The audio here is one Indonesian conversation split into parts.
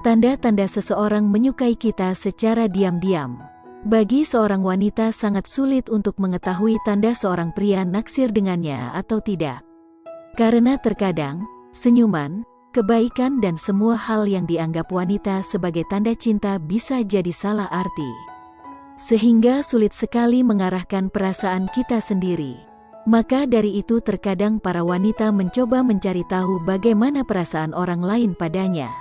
Tanda-tanda seseorang menyukai kita secara diam-diam. Bagi seorang wanita sangat sulit untuk mengetahui tanda seorang pria naksir dengannya atau tidak. Karena terkadang, senyuman, kebaikan dan semua hal yang dianggap wanita sebagai tanda cinta bisa jadi salah arti. Sehingga sulit sekali mengarahkan perasaan kita sendiri. Maka dari itu terkadang para wanita mencoba mencari tahu bagaimana perasaan orang lain padanya.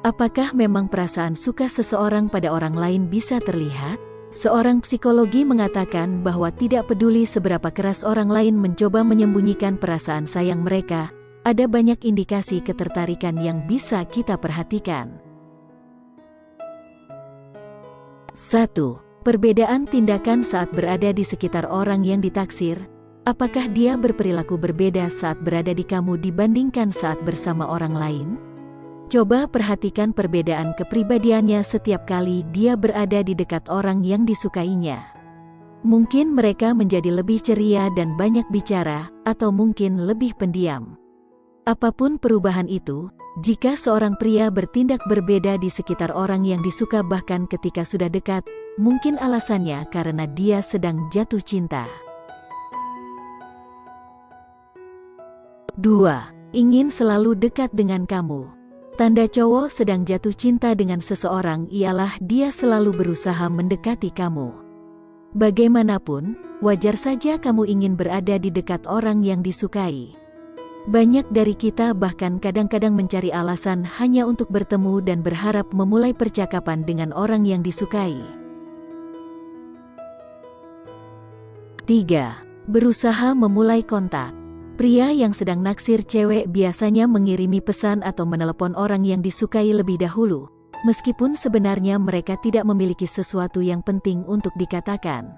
Apakah memang perasaan suka seseorang pada orang lain bisa terlihat? Seorang psikologi mengatakan bahwa tidak peduli seberapa keras orang lain mencoba menyembunyikan perasaan sayang mereka, ada banyak indikasi ketertarikan yang bisa kita perhatikan. 1. Perbedaan tindakan saat berada di sekitar orang yang ditaksir. Apakah dia berperilaku berbeda saat berada di kamu dibandingkan saat bersama orang lain? Coba perhatikan perbedaan kepribadiannya setiap kali dia berada di dekat orang yang disukainya. Mungkin mereka menjadi lebih ceria dan banyak bicara, atau mungkin lebih pendiam. Apapun perubahan itu, jika seorang pria bertindak berbeda di sekitar orang yang disuka bahkan ketika sudah dekat, mungkin alasannya karena dia sedang jatuh cinta. 2. Ingin selalu dekat dengan kamu. Tanda cowok sedang jatuh cinta dengan seseorang ialah dia selalu berusaha mendekati kamu. Bagaimanapun, wajar saja kamu ingin berada di dekat orang yang disukai. Banyak dari kita bahkan kadang-kadang mencari alasan hanya untuk bertemu dan berharap memulai percakapan dengan orang yang disukai. 3. Berusaha memulai kontak. Pria yang sedang naksir cewek biasanya mengirimi pesan atau menelepon orang yang disukai lebih dahulu, meskipun sebenarnya mereka tidak memiliki sesuatu yang penting untuk dikatakan.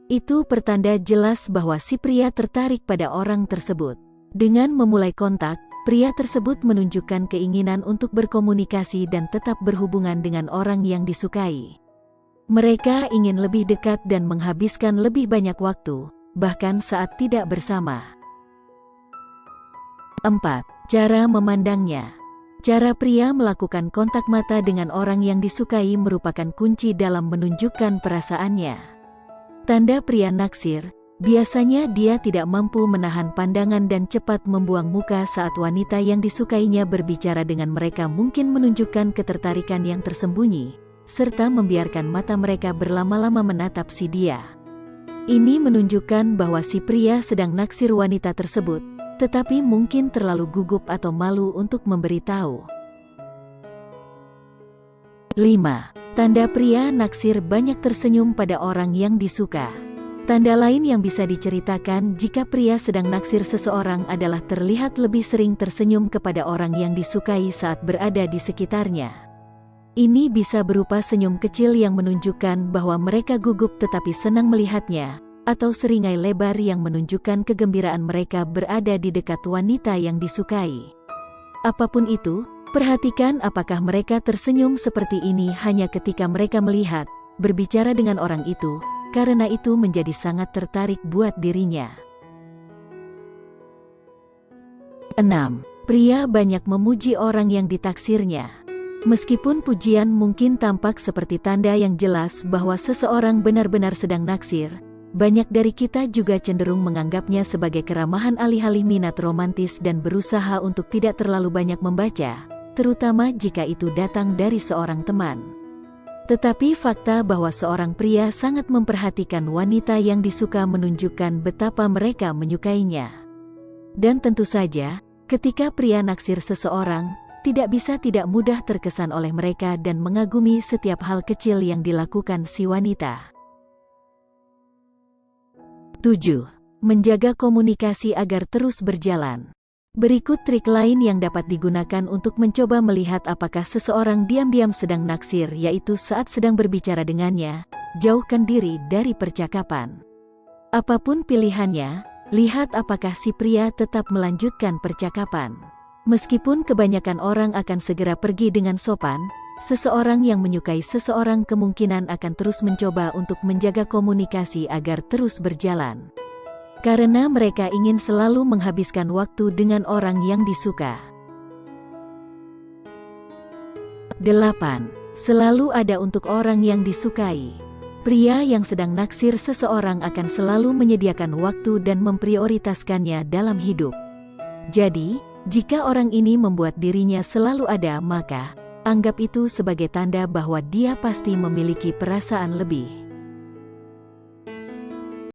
Itu pertanda jelas bahwa si pria tertarik pada orang tersebut. Dengan memulai kontak, pria tersebut menunjukkan keinginan untuk berkomunikasi dan tetap berhubungan dengan orang yang disukai. Mereka ingin lebih dekat dan menghabiskan lebih banyak waktu, bahkan saat tidak bersama. 4. Cara memandangnya. Cara pria melakukan kontak mata dengan orang yang disukai merupakan kunci dalam menunjukkan perasaannya. Tanda pria naksir, biasanya dia tidak mampu menahan pandangan dan cepat membuang muka saat wanita yang disukainya berbicara dengan mereka, mungkin menunjukkan ketertarikan yang tersembunyi, serta membiarkan mata mereka berlama-lama menatap si dia. Ini menunjukkan bahwa si pria sedang naksir wanita tersebut, tetapi mungkin terlalu gugup atau malu untuk memberitahu. 5. Tanda pria naksir banyak tersenyum pada orang yang disuka. Tanda lain yang bisa diceritakan jika pria sedang naksir seseorang adalah terlihat lebih sering tersenyum kepada orang yang disukai saat berada di sekitarnya. Ini bisa berupa senyum kecil yang menunjukkan bahwa mereka gugup tetapi senang melihatnya, atau seringai lebar yang menunjukkan kegembiraan mereka berada di dekat wanita yang disukai. Apapun itu, perhatikan apakah mereka tersenyum seperti ini hanya ketika mereka melihat, berbicara dengan orang itu, karena itu menjadi sangat tertarik buat dirinya. 6. Pria banyak memuji orang yang ditaksirnya. Meskipun pujian mungkin tampak seperti tanda yang jelas bahwa seseorang benar-benar sedang naksir, banyak dari kita juga cenderung menganggapnya sebagai keramahan alih-alih minat romantis dan berusaha untuk tidak terlalu banyak membaca, terutama jika itu datang dari seorang teman. Tetapi fakta bahwa seorang pria sangat memperhatikan wanita yang disuka menunjukkan betapa mereka menyukainya. Dan tentu saja, ketika pria naksir seseorang, tidak bisa tidak mudah terkesan oleh mereka dan mengagumi setiap hal kecil yang dilakukan si wanita. 7. Menjaga komunikasi agar terus berjalan. Berikut trik lain yang dapat digunakan untuk mencoba melihat apakah seseorang diam-diam sedang naksir, yaitu saat sedang berbicara dengannya, jauhkan diri dari percakapan. Apapun pilihannya, lihat apakah si pria tetap melanjutkan percakapan. Meskipun kebanyakan orang akan segera pergi dengan sopan, seseorang yang menyukai seseorang kemungkinan akan terus mencoba untuk menjaga komunikasi agar terus berjalan. Karena mereka ingin selalu menghabiskan waktu dengan orang yang disuka. 8. Selalu ada untuk orang yang disukai. Pria yang sedang naksir seseorang akan selalu menyediakan waktu dan memprioritaskannya dalam hidup. Jadi, jika orang ini membuat dirinya selalu ada, maka anggap itu sebagai tanda bahwa dia pasti memiliki perasaan lebih.